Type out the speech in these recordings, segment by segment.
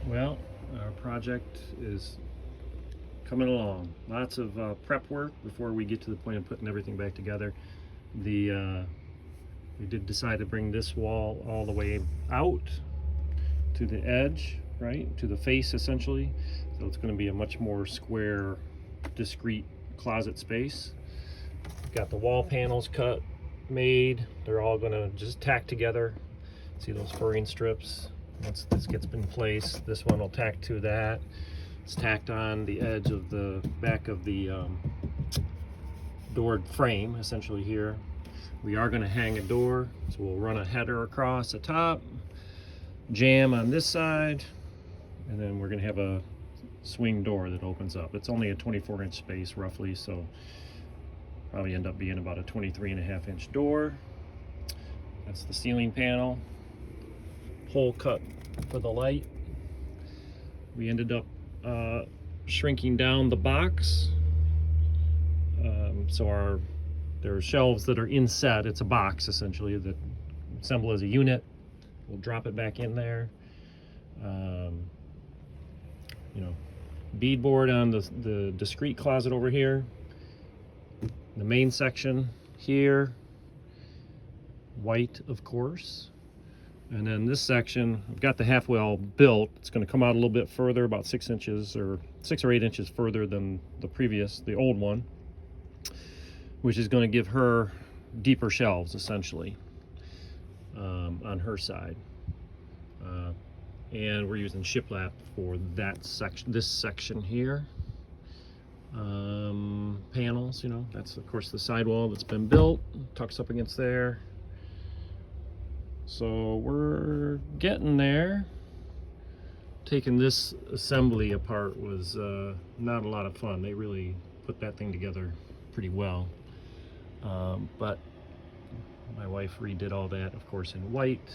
Well, our project is coming along. Lots of prep work before we get to the point of putting everything back together. We did decide to bring this wall all the way out to the edge, right, to the face essentially. So it's going to be a much more square, discrete closet space. Got the wall panels cut, made. They're all going to just tack together. See those furring strips? Once this gets in place, this one will tack to that. It's tacked on the edge of the back of the door frame, essentially here. We are going to hang a door, so we'll run a header across the top, jam on this side, and then we're going to have a swing door that opens up. It's only a 24-inch space roughly, so probably end up being about a 23.5-inch door. That's the ceiling panel. Hole cut for the light. We ended up shrinking down the box, so there are shelves that are inset. It's a box essentially that assemble as a unit. We'll drop it back in there. Beadboard on the discrete closet over here. The main section here, white of course. And then this section, I've got the half wall built. It's going to come out a little bit further, about 6 inches or 6 or 8 inches further than the old one, which is going to give her deeper shelves essentially on her side. And we're using shiplap for that section, this section here. Panels, that's of course the sidewall that's been built, tucks up against there. So we're getting there. Taking this assembly apart was not a lot of fun. They really put that thing together pretty well. But my wife redid all that, of course, in white.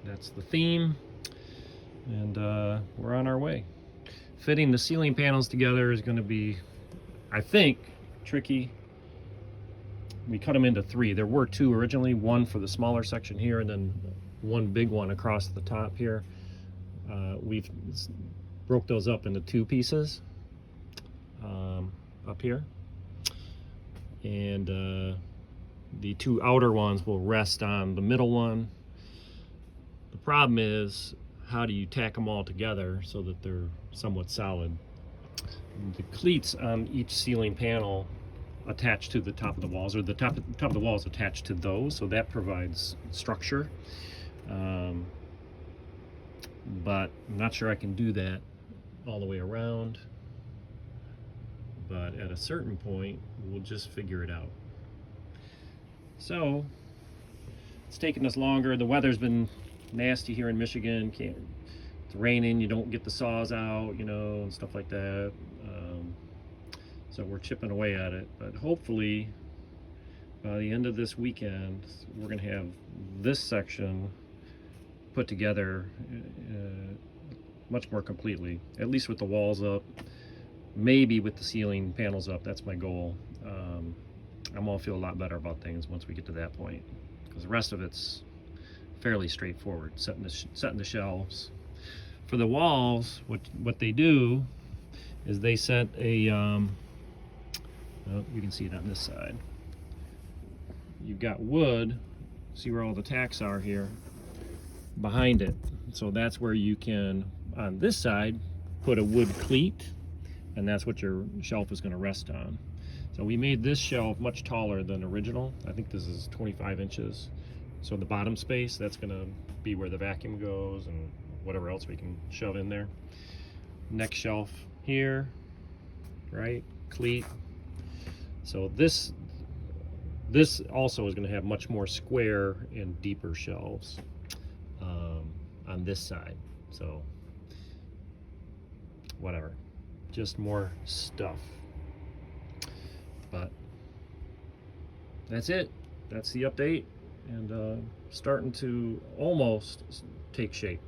That's the theme. And we're on our way. Fitting the ceiling panels together is going to be, I think, tricky. We cut them into 3. There were 2 originally, one for the smaller section here and then one big one across the top here. We've broke those up into 2 pieces up here. And the 2 outer ones will rest on the middle one. The problem is, how do you tack them all together so that they're somewhat solid? The cleats on each ceiling panel attached to the top of the walls, or the top of the walls attached to those, so that provides structure. But I'm not sure I can do that all the way around. But at a certain point, we'll just figure it out. So it's taken us longer. The weather's been nasty here in Michigan. It's raining. You don't get the saws out, and stuff like that. So we're chipping away at it, but hopefully by the end of this weekend, we're going to have this section put together much more completely, at least with the walls up, maybe with the ceiling panels up. That's my goal. I'm going to feel a lot better about things once we get to that point, because the rest of it's fairly straightforward, setting the shelves. For the walls, what they do is they set a well, you can see it on this side. You've got wood, see where all the tacks are here, behind it. So that's where you can, on this side, put a wood cleat, and that's what your shelf is going to rest on. So we made this shelf much taller than original. I think this is 25 inches. So the bottom space, that's going to be where the vacuum goes and whatever else we can shove in there. Next shelf here, right, cleat. So this also is going to have much more square and deeper shelves on this side. So whatever, just more stuff. But that's it. That's the update, and starting to almost take shape.